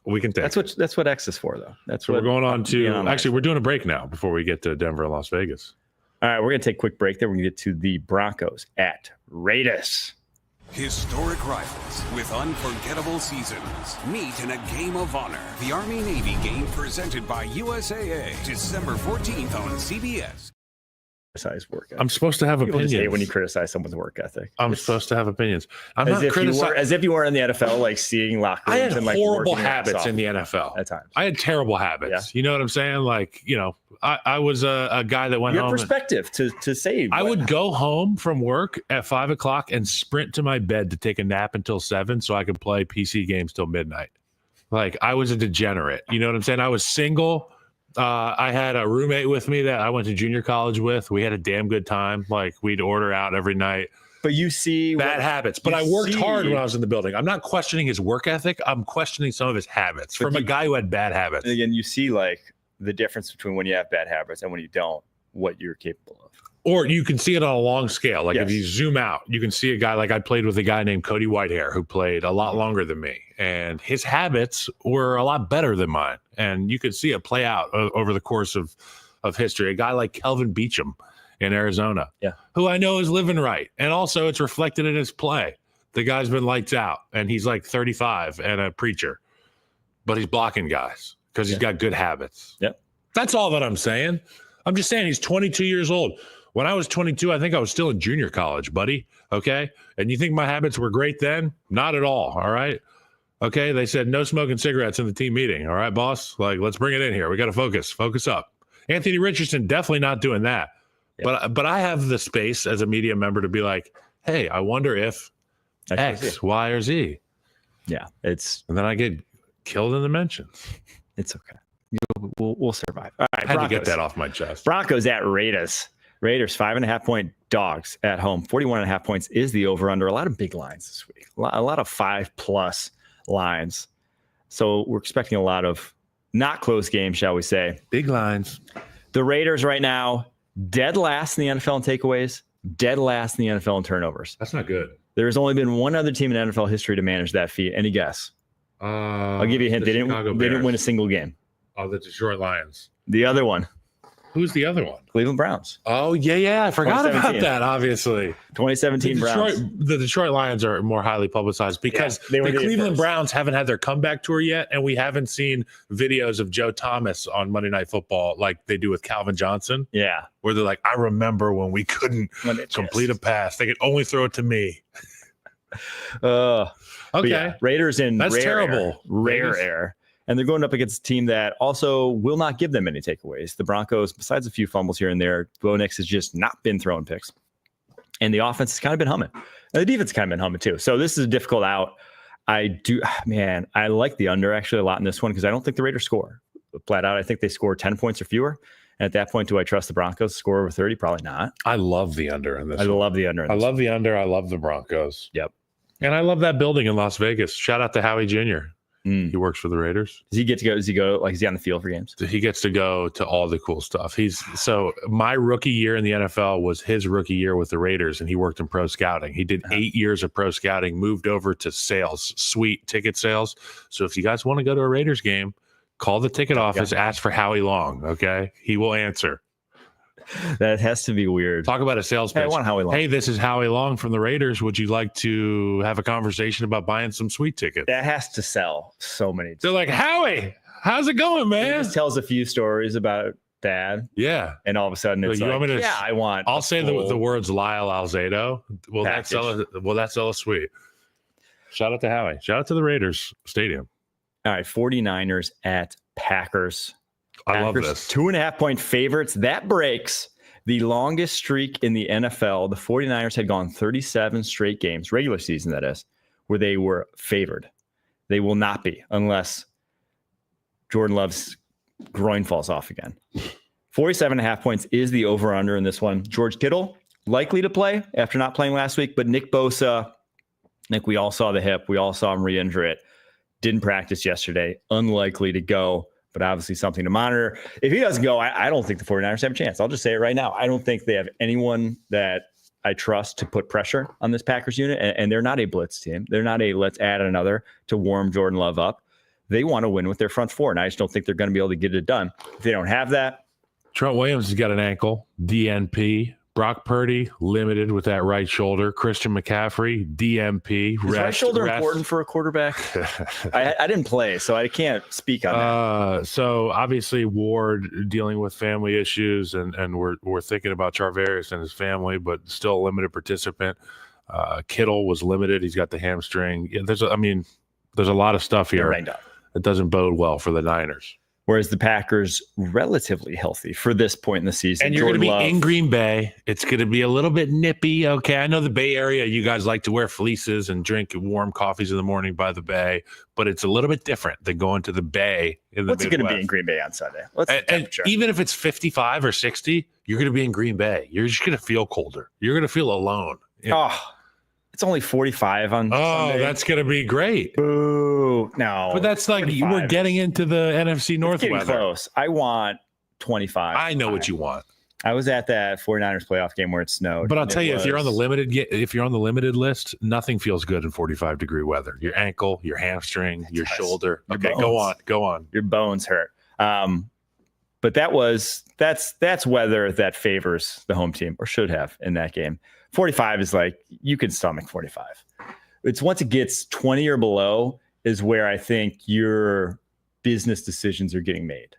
We can take. That's what X is for, though. That's what we're going on to. Actually, we're doing a break now before we get to Denver and Las Vegas. All right, we're gonna take a quick break. Then we're gonna get to the Broncos at Raiders. Historic rivals with unforgettable seasons meet in a game of honor. The Army-Navy game presented by USAA, December 14th on CBS. Criticize work ethic. I'm supposed to have People opinions. just hate when you criticize someone's work ethic. I'm supposed to have opinions. I'm as not criticizing. As if you were in the NFL, like seeing locker rooms. I had and, like, horrible habits in the NFL at times. I had terrible habits. Yeah. You know what I'm saying? Like, I was a guy that went home. Your perspective to say. I would go home from work at 5:00 and sprint to my bed to take a nap until 7 so I could play PC games till midnight. Like, I was a degenerate. You know what I'm saying? I was single. I had a roommate with me that I went to junior college with. We had a damn good time. Like, we'd order out every night. But you see bad habits. But I worked hard when I was in the building. I'm not questioning his work ethic. I'm questioning some of his habits from a guy who had bad habits. And again, you see like the difference between when you have bad habits and when you don't, what you're capable of. Or you can see it on a long scale. Like if you zoom out, you can see a guy like I played with a guy named Cody Whitehair who played a lot longer than me. And his habits were a lot better than mine. And you could see it play out over the course of history. A guy like Kelvin Beachum in Arizona, who I know is living right. And also it's reflected in his play. The guy's been lights out and he's like 35 and a preacher, but he's blocking guys because he's got good habits. Yep. That's all that I'm saying. I'm just saying he's 22 years old. When I was 22, I think I was still in junior college, buddy. Okay. And you think my habits were great then? Not at all. All right. Okay. They said no smoking cigarettes in the team meeting. All right, boss. Like, let's bring it in here. We got to focus up. Anthony Richardson, definitely not doing that. Yep. But I have the space as a media member to be like, hey, I wonder if X, Y, or Z. Yeah. And then I get killed in the mentions. It's okay. We'll survive. All right. I had to get that off my chest. Broncos at Raiders. Raiders 5.5-point dogs at home. 41.5 points is the over under. A lot of big lines this week. A lot of 5+ lines. So we're expecting a lot of not close games, shall we say. Big lines. The Raiders right now, dead last in the NFL in takeaways, dead last in the NFL in turnovers. That's not good. There's only been one other team in NFL history to manage that feat. Any guess? I'll give you a hint. They didn't win a single game. Oh, the Detroit Lions. The other one. Who's the other one? Cleveland Browns. Oh, yeah. I forgot about that, obviously. 2017 Browns. The Detroit Lions are more highly publicized because the Cleveland Browns haven't had their comeback tour yet, and we haven't seen videos of Joe Thomas on Monday Night Football like they do with Calvin Johnson. Yeah. Where they're like, I remember when we couldn't complete a pass. They could only throw it to me. Okay. Yeah, Raiders in That's terrible. Rare air. And they're going up against a team that also will not give them any takeaways. The Broncos, besides a few fumbles here and there, Bo Nix has just not been throwing picks. And the offense has kind of been humming. And the defense has kind of been humming too. So this is a difficult out. I like the under actually a lot in this one because I don't think the Raiders score. Flat out, I think they score 10 points or fewer. And at that point, do I trust the Broncos to score over 30? Probably not. I love the under in this I love the under. I love the under. I love the Broncos. Yep. And I love that building in Las Vegas. Shout out to Howie Jr. He works for the Raiders. Does he get to go? Does he go? Like, is he on the field for games? He gets to go to all the cool stuff. My rookie year in the NFL was his rookie year with the Raiders, and he worked in pro scouting. He did 8 years of pro scouting, moved over to sales, suite ticket sales. So if you guys want to go to a Raiders game, call the ticket office, ask for Howie Long. Okay, he will answer. That has to be weird. Talk about a sales pitch. Hey, I want Howie Long. Hey, this is Howie Long from the Raiders. Would you like to have a conversation about buying some sweet tickets? That has to sell so many. They're like, Howie, how's it going, man? He just tells a few stories about dad. Yeah. And all of a sudden it's you like, want me to, I want. I'll say the words Lyle Alzado. Will that sell a suite? Shout out to Howie. Shout out to the Raiders Stadium. All right. 49ers at Packers. I love this. 2.5-point favorites. That breaks the longest streak in the NFL. The 49ers had gone 37 straight games, regular season that is, where they were favored. They will not be unless Jordan Love's groin falls off again. 47.5 points is the over-under in this one. George Kittle likely to play after not playing last week, but Nick Bosa, like we all saw the hip, we all saw him re-injure it, didn't practice yesterday, unlikely to go. But obviously something to monitor. If he doesn't go, I don't think the 49ers have a chance. I'll just say it right now. I don't think they have anyone that I trust to put pressure on this Packers unit. And they're not a blitz team. They're not a let's add another to warm Jordan Love up. They want to win with their front four. And I just don't think they're going to be able to get it done. If they don't have that. Trent Williams has got an ankle, DNP. Brock Purdy, limited with that right shoulder. Christian McCaffrey, DMP. Is right shoulder important for a quarterback? I didn't play, so I can't speak on that. So obviously Ward dealing with family issues, and we're thinking about Charvarius and his family, but still a limited participant. Kittle was limited. He's got the hamstring. Yeah, there's a lot of stuff here. It doesn't bode well for the Niners. Whereas the Packers relatively healthy for this point in the season. And you're going to be in Green Bay. It's going to be a little bit nippy. Okay. I know the Bay Area, you guys like to wear fleeces and drink warm coffees in the morning by the Bay, but it's a little bit different than going to the Bay in the What's Midwest. it going to be in Green Bay on Sunday? And even if it's 55 or 60, you're going to be in Green Bay. You're just going to feel colder. You're going to feel alone. It's only 45 on Sunday. That's going to be great. Boo. No. But that's like we're getting into the NFC North weather. Close. I want 25. I know what you want. I was at that 49ers playoff game where it snowed. But I'll tell you, if you're on the limited list, nothing feels good in 45-degree weather. Your ankle, your hamstring, your shoulder. Okay, go on. Your bones hurt. But that's weather that favors the home team, or should have in that game. 45 is like, you can stomach 45. It's once it gets 20 or below is where I think your business decisions are getting made.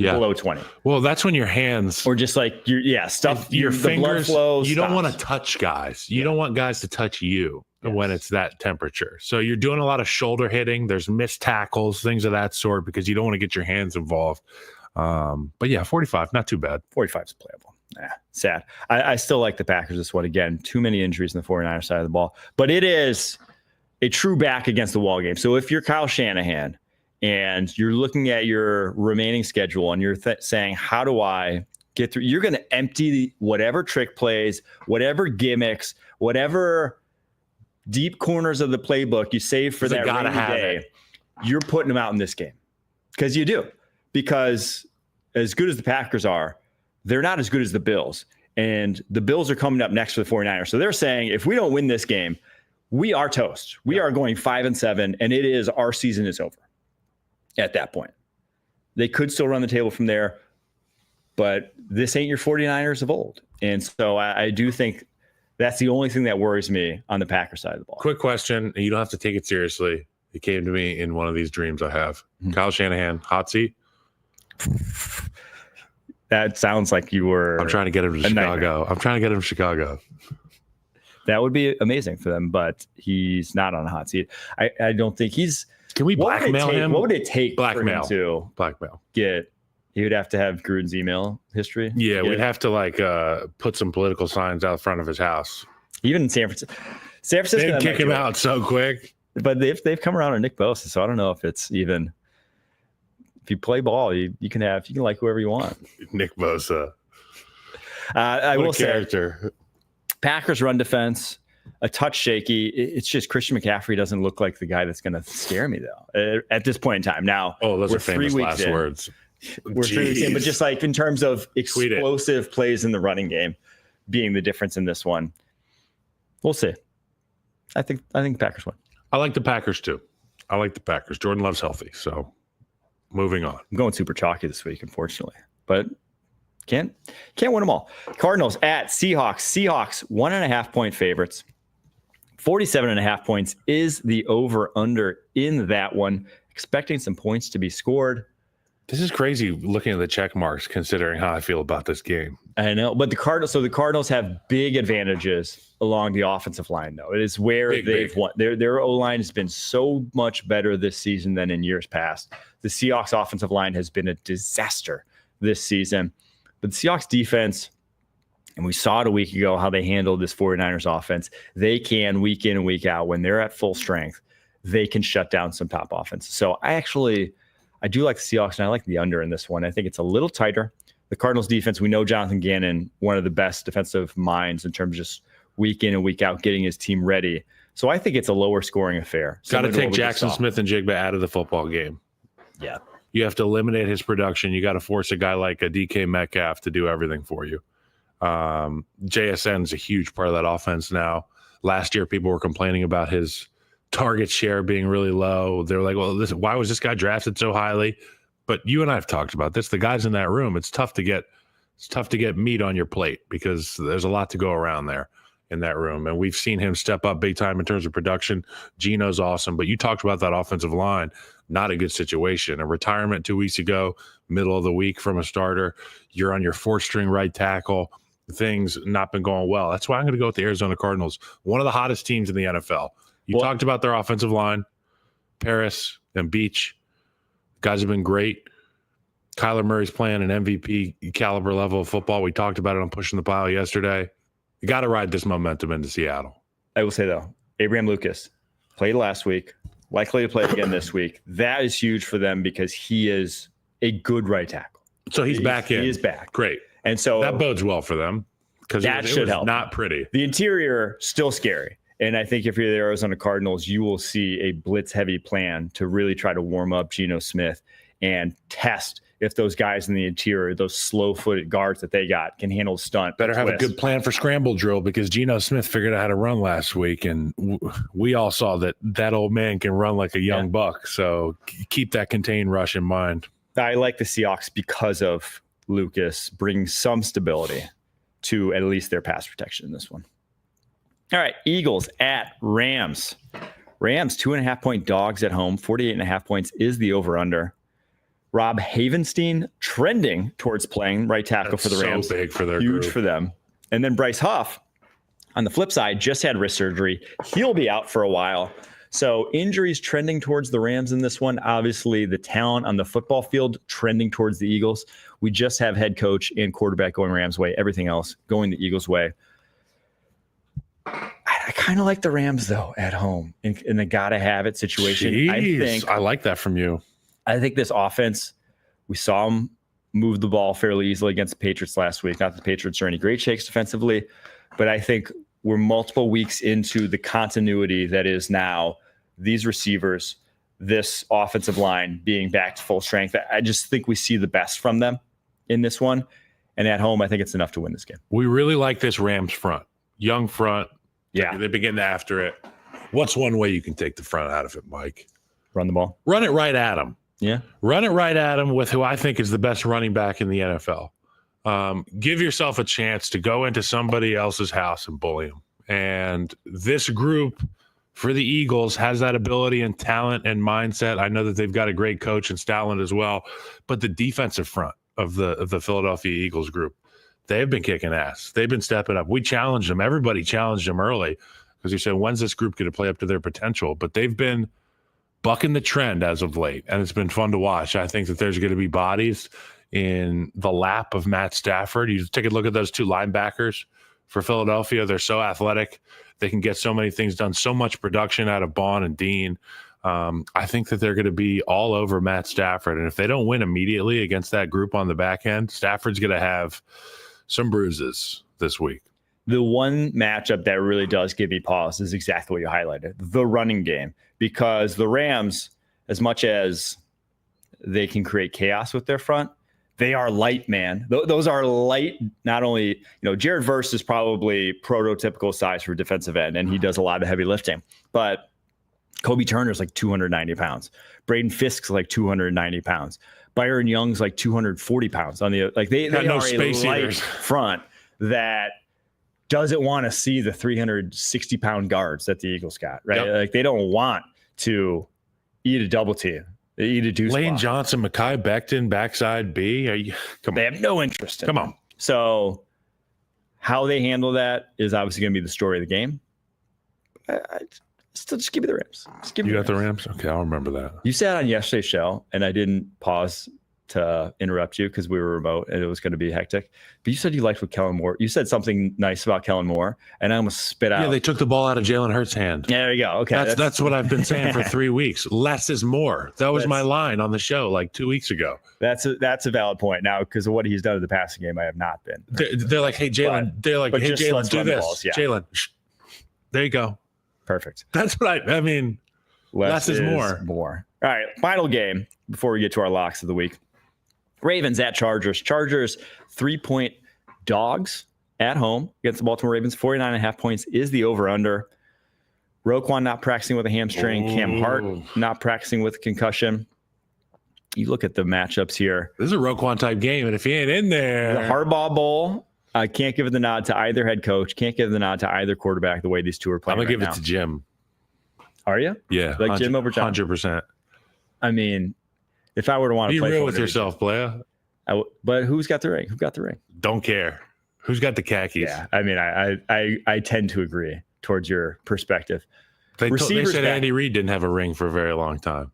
below 20. Well, that's when your hands or just like stuff your the fingers. blood flows. You don't want to touch guys. You don't want guys to touch you when it's that temperature. So you're doing a lot of shoulder hitting. There's missed tackles, things of that sort, because you don't want to get your hands involved. But yeah, 45, not too bad. 45 is playable. Sad. I still like the Packers this one. Again, too many injuries in the 49ers side of the ball. But it is a true back against the wall game. So if you're Kyle Shanahan and you're looking at your remaining schedule and you're saying, how do I get through? You're going to empty whatever trick plays, whatever gimmicks, whatever deep corners of the playbook you save for that rainy day. You're putting them out in this game. Because you do. Because as good as the Packers are, they're not as good as the Bills. And the Bills are coming up next for the 49ers. So they're saying, if we don't win this game, we are toast. We are going 5-7, and it is our season is over at that point. They could still run the table from there, but this ain't your 49ers of old. And so I do think that's the only thing that worries me on the Packers side of the ball. Quick question, and you don't have to take it seriously. It came to me in one of these dreams I have. Mm-hmm. Kyle Shanahan, hot seat? That sounds like you were. I'm trying to get him to Chicago. That would be amazing for them, but he's not on a hot seat. I don't think he's. Can we blackmail him? What would it take blackmail for him to blackmail? He would have to have Gruden's email history. Yeah, we'd have to put some political signs out front of his house. Even in San Francisco, they'd kick him out so quick. But they've come around on Nick Bosa, so I don't know if it's even. If you play ball, you can like whoever you want. Nick Bosa. I will say, Packers run defense, a touch shaky. It's just Christian McCaffrey doesn't look like the guy that's going to scare me though. At this point in time, now. Oh, those are famous last words. We're 3 weeks in, but just like in terms of explosive plays in the running game, being the difference in this one, we'll see. I think Packers win. I like the Packers too. I like the Packers. Jordan Love's healthy, so. Moving on. I'm going super chalky this week, unfortunately, but can't win them all. Cardinals at Seahawks. Seahawks 1.5 point favorites. 47.5 points is the over under in that one. Expecting some points to be scored. This is crazy looking at the check marks, considering how I feel about this game. I know, but the Cardinals have big advantages along the offensive line, though. It is where they've won. Their O-line has been so much better this season than in years past. The Seahawks offensive line has been a disaster this season. But the Seahawks defense, and we saw it a week ago how they handled this 49ers offense. They can, week in and week out, when they're at full strength, they can shut down some top offense. So I do like the Seahawks, and I like the under in this one. I think it's a little tighter. The Cardinals defense, we know Jonathan Gannon, one of the best defensive minds in terms of just week in and week out getting his team ready. So I think it's a lower scoring affair. Got to take Jackson Smith and Jigba out of the football game. Yeah. You have to eliminate his production. You got to force a guy like a DK Metcalf to do everything for you. JSN is a huge part of that offense now. Last year, people were complaining about his target share being really low. They're like, well, why was this guy drafted so highly? But you and I have talked about this. The guys in that room, it's tough to get meat on your plate because there's a lot to go around there in that room. And we've seen him step up big time in terms of production. Gino's awesome. But you talked about that offensive line, not a good situation. A retirement 2 weeks ago, middle of the week from a starter. You're on your fourth string right tackle. Things not been going well. That's why I'm going to go with the Arizona Cardinals, one of the hottest teams in the NFL. You talked about their offensive line, Paris and Beach. Guys have been great. Kyler Murray's playing an MVP caliber level of football. We talked about it on Pushing the Pile yesterday. You got to ride this momentum into Seattle. I will say, though, Abraham Lucas played last week, likely to play again this week. That is huge for them because he is a good right tackle. So he's back in. He is back. Great. And so that bodes well for them because that should help. Not pretty. The interior, still scary. And I think if you're the Arizona Cardinals, you will see a blitz-heavy plan to really try to warm up Geno Smith and test if those guys in the interior, those slow-footed guards that they got, can handle stunt. Better have a good plan for scramble drill because Geno Smith figured out how to run last week, and we all saw that old man can run like a young buck. So keep that contained rush in mind. I like the Seahawks because of Lucas bringing some stability to at least their pass protection in this one. All right, Eagles at Rams. Rams, 2.5 point dogs at home. 48.5 points is the over-under. Rob Havenstein trending towards playing right tackle for the Rams. So big for their Huge group. for them. And then Bryce Huff, on the flip side, just had wrist surgery. He'll be out for a while. So injuries trending towards the Rams in this one. Obviously, the talent on the football field trending towards the Eagles. We just have head coach and quarterback going Rams' way. Everything else going the Eagles' way. I kind of like the Rams, though, at home in the gotta-have-it situation. Jeez, I like that from you. I think this offense, we saw them move the ball fairly easily against the Patriots last week. Not that the Patriots are any great shakes defensively, but I think we're multiple weeks into the continuity that is now these receivers, this offensive line being back to full strength. I just think we see the best from them in this one. And at home, I think it's enough to win this game. We really like this Rams front. Young front. Yeah. They begin after it. What's one way you can take the front out of it, Mike? Run the ball. Run it right at them. Yeah. Run it right at them with who I think is the best running back in the NFL. Give yourself a chance to go into somebody else's house and bully them. And this group for the Eagles has that ability and talent and mindset. I know that they've got a great coach in Stoutland as well, but the defensive front of the Philadelphia Eagles group, they've been kicking ass. They've been stepping up. We challenged them. Everybody challenged them early because we said, when's this group going to play up to their potential? But they've been bucking the trend as of late, and it's been fun to watch. I think that there's going to be bodies in the lap of Matt Stafford. You take a look at those two linebackers for Philadelphia. They're so athletic. They can get so many things done, so much production out of Bond and Dean. I think that they're going to be all over Matt Stafford. And if they don't win immediately against that group on the back end, Stafford's going to have some bruises this week. The one matchup that really does give me pause is exactly what you highlighted, the running game, because the Rams, as much as they can create chaos with their front, they are light, man. Those are light. Not only, Jared Verse is probably prototypical size for defensive end, and he does a lot of heavy lifting, but Kobe Turner's like 290 pounds. Braden Fisk's like 290 pounds. Byron Young's like 240 pounds on the, they no are space a light eaters. front that doesn't want to see the 360 pound guards that the Eagles got, right? Yep. They don't want to eat a double team. They eat a deuce. Lane block. Johnson, Mekhi Becton, backside B. They have no interest in Come it. on. So how they handle that is obviously going to be the story of the game. I still just give me the Rams. You got the Rams? Okay, I'll remember that. You said on yesterday's show, and I didn't pause to interrupt you because we were remote and it was going to be hectic. But you said you liked what Kellen Moore. You said something nice about Kellen Moore, and I almost spit out. Yeah, they took the ball out of Jalen Hurts' hand. Yeah, there you go. Okay, that's what I've been saying for 3 weeks. Less is more. That was my line on the show like 2 weeks ago. That's a valid point. Now, because of what he's done in the passing game, I have not been. They're like, hey, Jalen. They're like, hey, Jalen, do this. Balls, yeah. Jalen, there you go. Perfect. That's what I mean. Less is more. All right, final game before we get to our locks of the week. Ravens at Chargers. Chargers 3-point dogs at home against the Baltimore Ravens. 49.5 points is the over-under. Roquan not practicing with a hamstring. Cam Hart not practicing with a concussion. You look at the matchups here. This is a Roquan type game, and if he ain't in there. The Harbaugh Bowl, I can't give the nod to either head coach. Can't give the nod to either quarterback the way these two are playing. I'm going to give now. it to Jim. Are you? Yeah. Like Jim over John? 100%. I mean, if I were to want to Be play real with yourself, player. But who's got the ring? Who got the ring? Don't care. Who's got the khakis? Yeah, I mean, I tend to agree towards your perspective. They said back. Andy Reid didn't have a ring for a very long time.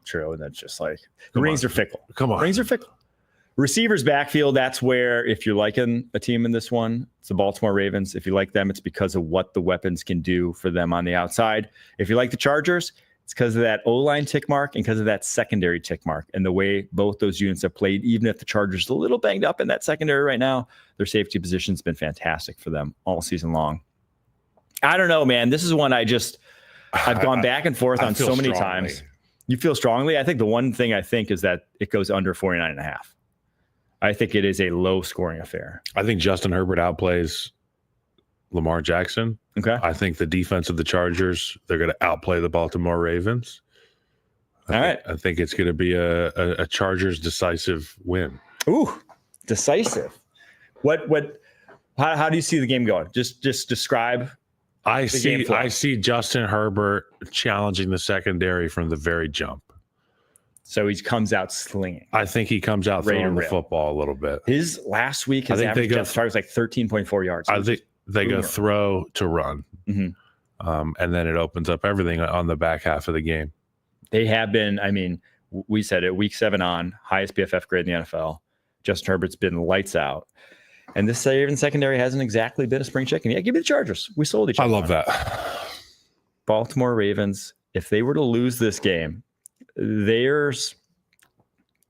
True, and that's just like rings are fickle. Come on, rings are fickle. Receivers backfield. That's where if you're liking a team in this one, it's the Baltimore Ravens. If you like them, it's because of what the weapons can do for them on the outside. If you like the Chargers, it's because of that O-line tick mark and because of that secondary tick mark and the way both those units have played. Even if the Chargers are a little banged up in that secondary right now, their safety position's been fantastic for them all season long. I don't know, man. This is one I've gone back and forth on so many times. You feel strongly? I think the one thing I think is that it goes under 49.5. I think it is a low-scoring affair. I think Justin Herbert outplays Lamar Jackson. Okay. I think the defense of the Chargers, they're going to outplay the Baltimore Ravens. I think it's going to be a Chargers decisive win. Ooh, decisive. How do you see the game going? Just describe. I see Justin Herbert challenging the secondary from the very jump. So he comes out slinging. I think he comes out throwing the football a little bit. His last week, his average depth target was like 13.4 yards. I think they go throw to run. And then it opens up everything on the back half of the game. They have been, I mean, we said it, week 7 on, highest PFF grade in the NFL. Justin Herbert's been lights out. And this Ravens secondary hasn't exactly been a spring chicken. Yeah, give me the Chargers. We sold each other. I love that. Baltimore Ravens, if they were to lose this game, they're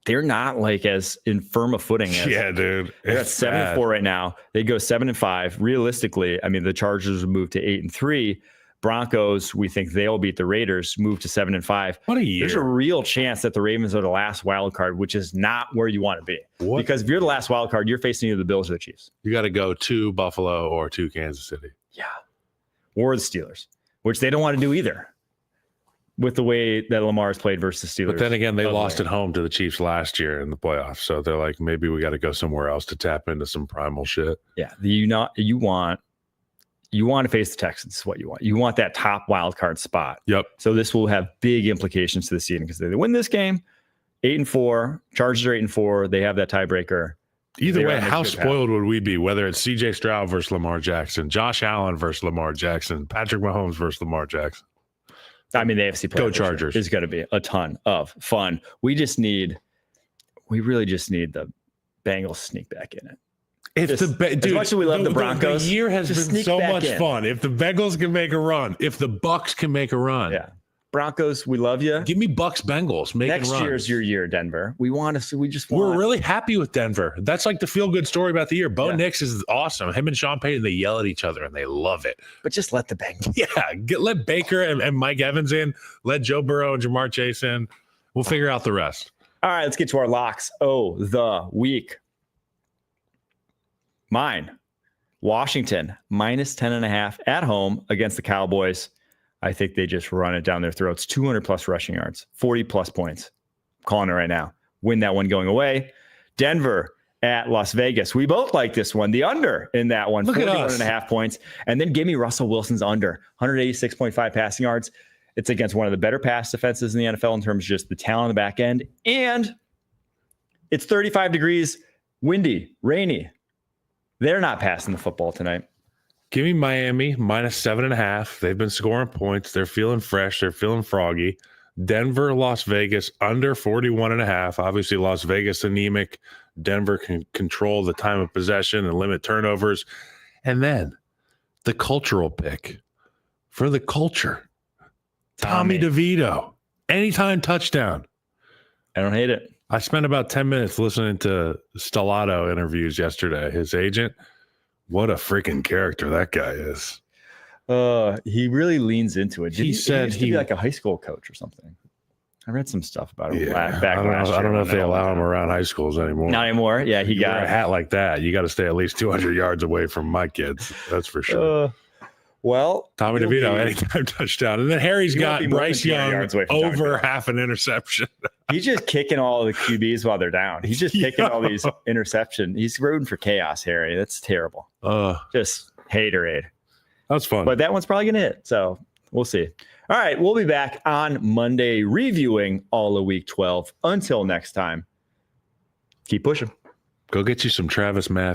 not like as infirm a footing as dude. They're at 7-4 right now. They go 7-5. Realistically, I mean, the Chargers would move to 8-3. Broncos, we think they'll beat the Raiders, move to 7-5. What a year. There's a real chance that the Ravens are the last wild card, which is not where you want to be. Because if you're the last wild card, you're facing either the Bills or the Chiefs. You got to go to Buffalo or to Kansas City. Yeah. Or the Steelers, which they don't want to do either with the way that Lamar's played versus Steelers. But then again, they lost at home to the Chiefs last year in the playoffs. So they're like, maybe we got to go somewhere else to tap into some primal shit. Yeah. You want to face the Texans is what you want. You want that top wild card spot. Yep. So this will have big implications to the season because they win this game, 8-4. Chargers are 8-4. They have that tiebreaker. Either way, how spoiled would we be? Whether it's C.J. Stroud versus Lamar Jackson, Josh Allen versus Lamar Jackson, Patrick Mahomes versus Lamar Jackson. I mean, the AFC Go Chargers is going to be a ton of fun. We really just need the Bengals sneak back in it. As much as we love the Broncos, the year has been so much fun. If the Bengals can make a run, if the Bucks can make a run, yeah. Broncos, we love you. Give me Bucks Bengals. Next year's your year, Denver. We're really happy with Denver. That's like the feel good story about the year. Bo Nix is awesome. Him and Sean Payton, they yell at each other and they love it. But just let the Bengals. Yeah, let Baker and Mike Evans in. Let Joe Burrow and Jamar Chase in. We'll figure out the rest. All right, let's get to our locks. The week. Mine, Washington, -10.5 at home against the Cowboys. I think they just run it down their throats. 200+ rushing yards, 40+ points. I'm calling it right now. Win that one going away. Denver at Las Vegas. We both like this one. The under in that one. Look at us. 41.5 points. And then give me Russell Wilson's under. 186.5 passing yards. It's against one of the better pass defenses in the NFL in terms of just the talent on the back end. And it's 35 degrees, windy, rainy. They're not passing the football tonight. Give me Miami -7.5. They've been scoring points. They're feeling fresh. They're feeling froggy. Denver, Las Vegas under 41.5. Obviously, Las Vegas anemic. Denver can control the time of possession and limit turnovers. And then the cultural pick for the culture. Tommy DeVito. Anytime touchdown. I don't hate it. I spent about 10 minutes listening to Stellato interviews yesterday. His agent, what a freaking character that guy is. He really leans into it. He said used to be like a high school coach or something. I read some stuff about him back I don't last year. I don't know if they allow him around high schools anymore. Not anymore. Yeah, he got wear a hat like that. You got to stay at least 200 yards away from my kids. That's for sure. Tommy DeVito, anytime touchdown. And then Harry's got Bryce Young over half an interception. He's just kicking all the QBs while they're down. He's just kicking all these interceptions. He's rooting for chaos, Harry. That's terrible. Just haterade. That's fun. But that one's probably going to hit. So we'll see. All right. We'll be back on Monday reviewing all of week 12. Until next time, keep pushing. Go get you some Travis Math.